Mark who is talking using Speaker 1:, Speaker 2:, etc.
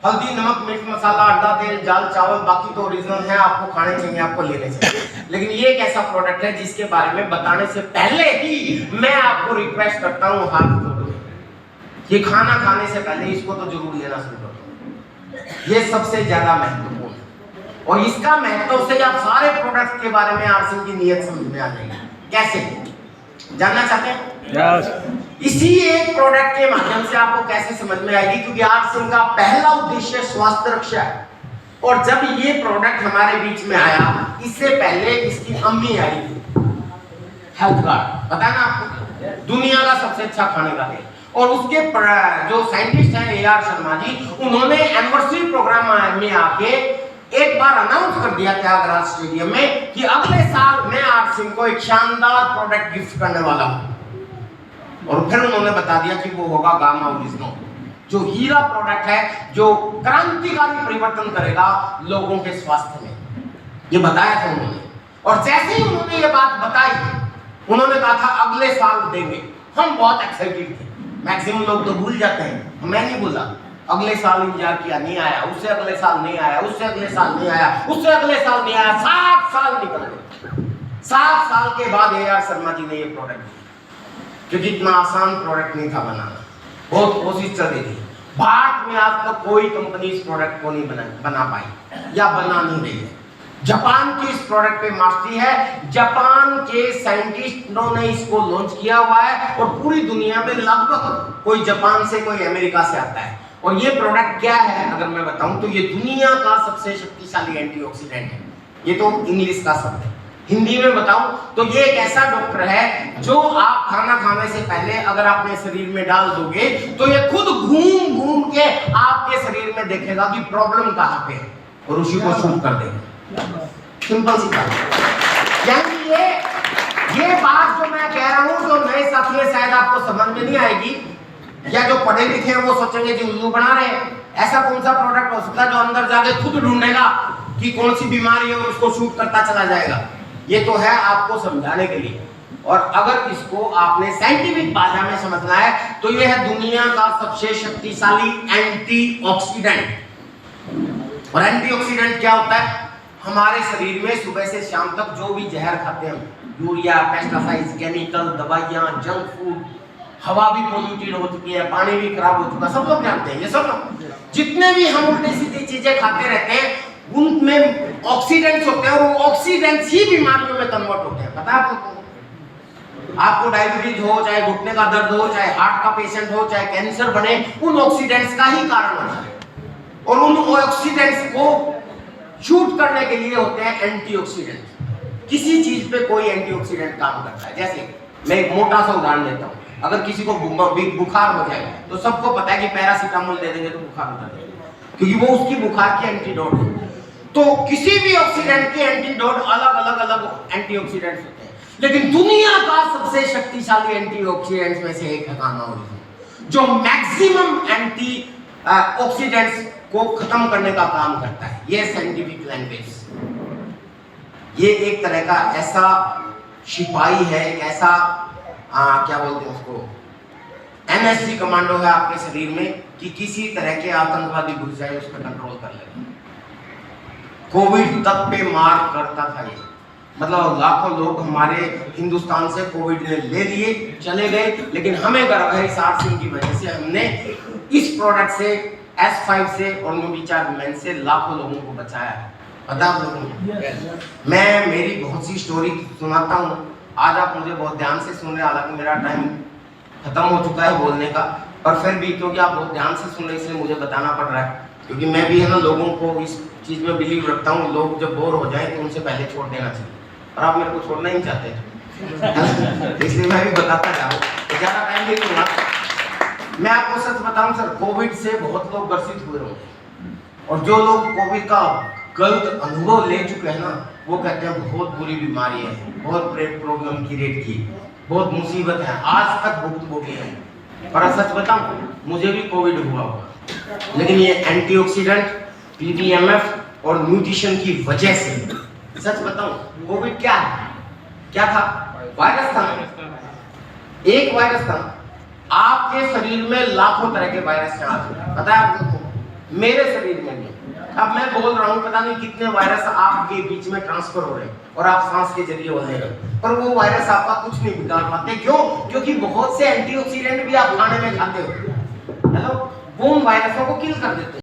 Speaker 1: हल्दी, नमक, मिर्च, मसाला, अंडा, तेल, दाल, चावल, बाकी तो ओरिजिनल है, आपको खाने चाहिए, आपको लेने चाहिए। लेकिन ये एक ऐसा प्रोडक्ट है जिसके बारे में बताने से पहले ही मैं आपको रिक्वेस्ट करता हूँ, हाथ जोड़ दो, ये खाना खाने से पहले इसको तो जरूर लेना शुरू कर दो। ये सबसे ज्यादा महत्वपूर्ण है और इसका महत्व से आप सारे प्रोडक्ट के बारे में आरसिंह की नीयत समझ में आ जाएगी। कैसे जानना चाहते हैं? इसी एक प्रोडक्ट के माध्यम से आपको कैसे समझ में आएगी, क्योंकि आरसिंह का पहला उद्देश्य स्वास्थ्य रक्षा है। और जब ये प्रोडक्ट हमारे बीच में आया, इससे पहले इसकी अम्मी आई थी, हेल्थ कार्ड, पता है ना आपको, दुनिया का सबसे अच्छा खाने का तेल। और उसके जो साइंटिस्ट हैं AR शर्मा जी, उन्होंने एनिवर्सरी प्रोग्राम में आके एक बार अनाउंस कर दिया त्यागराज स्टेडियम में कि अगले साल मैं आरसिंह को एक शानदार प्रोडक्ट गिफ्ट करने वाला हूं। और फिर उन्होंने बता दिया कि वो होगा गामा ओरिजिनल, जो हीरा प्रोडक्ट है, जो क्रांतिकारी परिवर्तन करेगा लोगों के स्वास्थ्य में। ये बताया था उन्होंने। और जैसे ही उन्होंने ये बात बताई, उन्होंने कहा था अगले साल देंगे। हम बहुत एक्साइटेड थे। मैक्सिमम लोग तो भूल जाते हैं, मैं नहीं भूला। अगले साल इंतजार किया, नहीं आया, उससे अगले साल नहीं आया, उससे अगले साल नहीं आया, उससे अगले साल नहीं आया, 7 साल निकल गए। 7 साल के बाद AR शर्मा जी ने ये प्रोडक्ट दिया, क्योंकि इतना आसान प्रोडक्ट नहीं था बनाना, बहुत कोशिश चल रही थी। भारत में आज तक कोई कंपनी इस प्रोडक्ट को नहीं बना पाई या बना नहीं रही है। जापान की इस प्रोडक्ट पे मास्टरी है, जापान के साइंटिस्टों ने इसको लॉन्च किया हुआ है और पूरी दुनिया में लगभग कोई जापान से, कोई अमेरिका से आता है। और ये प्रोडक्ट क्या है अगर मैं बताऊं तो ये दुनिया का सबसे शक्तिशाली एंटीऑक्सीडेंट है। ये तो इंग्लिश का शब्द है, हिंदी में बताऊं तो ये एक ऐसा डॉक्टर है जो आप खाना खाने से पहले अगर अपने शरीर में डाल दोगे तो ये खुद घूम घूम के आपके शरीर में देखेगा कि प्रॉब्लम कहां पे है और उसी को शूट कर देगा। सिंपल सी बात। यानी ये बात जो मैं कह रहा हूं, जो नए साथी शायद आपको समझ में नहीं आएगी, या जो पढ़े लिखे हैं वो सोचेंगे कि उल्लू बना रहे हैं। ऐसा कौन सा प्रोडक्ट हो सकता है जो अंदर जाके खुद ढूंढेगा कि कौन सी बीमारी है और उसको शूट करता चला जाएगा? ये तो है आपको समझाने के लिए। और अगर इसको आपने साइंटिफिक भाषा में समझना है तो ये है दुनिया का सबसे शक्तिशाली एंटीऑक्सीडेंट। और एंटीऑक्सीडेंट क्या होता है? हमारे शरीर में सुबह से शाम तक जो भी जहर खाते हैं, यूरिया, पेस्टिसाइड्स, केमिकल, दवाइयां, जंक फूड, हवा भी पोल्यूटेड हो चुकी है, पानी भी खराब हो चुका, सब लोग जानते हैं। ये सब जितने भी हम उल्टी सीधी चीजें खाते रहते हैं उनमें ऑक्सीडेंट्स होते हैं और वो ऑक्सीडेंट्स ही बीमारियों में कन्वर्ट होते हैं। पता है आपको डायबिटीज हो, चाहे घुटने का दर्द हो, चाहे हार्ट का पेशेंट हो, चाहे कैंसर बने, उन ऑक्सीडेंट्स का ही कारण होता है। और उन ऑक्सीडेंट्स को शूट करने के लिए होते हैं एंटीऑक्सीडेंट। किसी चीज पे कोई एंटीऑक्सीडेंट काम करता है। जैसे मैं एक मोटा सा उदाहरण देता हूँ, अगर किसी को बुखार हो जाए तो सबको पता है कि पैरासीटामोल दे देंगे तो बुखार उतर जाएगा, क्योंकि वो उसकी बुखार की एंटीडोट है। तो किसी भी ऑक्सीडेंट की एंटीडोट अलग एंटीऑक्सीडेंट्स होते हैं, लेकिन दुनिया का सबसे शक्तिशाली एंटीऑक्सीडेंट्स में से एक है गामा ओरिजिनल, जो मैक्सिमम एंटीऑक्सीडेंट्स को खत्म करने का काम करता है। ये साइंटिफिक लैंग्वेज, ये एक तरह का ऐसा सिपाही है, एक ऐसा क्या बोलते हैं उसको, NSG कमांडो है आपके शरीर में कि किसी तरह के आतंकवादी घुस जाए उसको कंट्रोल कर लेगा। कोविड तक पे मार करता था ये, मतलब लाखों लोग हमारे हिंदुस्तान से कोविड ने ले लिए, चले गए, लेकिन हमें गर्व है इस आरसिंह की वजह से हमने इस प्रोडक्ट से, S5 से और नोविचार्ज से लाखों लोगों को बचाया है। पता आप लोगों को मैं मेरी बहुत सी स्टोरी सुनाता हूँ। आज आप मुझे बहुत ध्यान से सुन रहे हैं, हालांकि मेरा टाइम खत्म हो चुका है बोलने का, पर फिर भी क्योंकि आप बहुत ध्यान से सुन रहे हैं इसलिए मुझे बताना पड़ रहा है, क्योंकि मैं भी है ना लोगों को इस चीज में बिलीव रखता हूँ। लोग जब बोर हो जाए तो उनसे पहले छोड़ देना चाहिए, और आप मेरे को छोड़ना ही चाहते इसलिए मैं भी बताता जा रहा हूँ, तो ज़्यादा टाइम नहीं लूँगा। मैं आपको सच बताऊँ सर, कोविड से बहुत लोग ग्रसित हुए होंगे, और जो लोग कोविड का गलत अनुभव ले चुके हैं ना, वो कहते हैं बहुत बुरी बीमारी है, बहुत प्रॉब्लम क्रिएट की, बहुत मुसीबत है, आज तक भुगतभोगी है। पर सच बताऊं, मुझे भी कोविड हुआ, लेकिन ये एंटीऑक्सीडेंट, PDMF और न्यूट्रिशन की वजह से, सच बताऊं, कोविड क्या है, क्या था? वायरस था, एक वायरस था। आपके शरीर में लाखों तरह के वायरस हैं आज, पता है आपको? मेरे शरीर में नहीं। अब मैं बोल रहा हूँ, पता नहीं कितने वायरस आपके बीच में ट्रांसफर हो रहे हैं और आप सांस के जरिए हो रहे हैं, पर वो वायरस आपका कुछ नहीं बिगाड़ पाते। क्यों? क्योंकि बहुत से एंटीऑक्सीडेंट भी आप खाने में खाते हो, हेलो, वो उन वायरसों को किल कर देते हैं।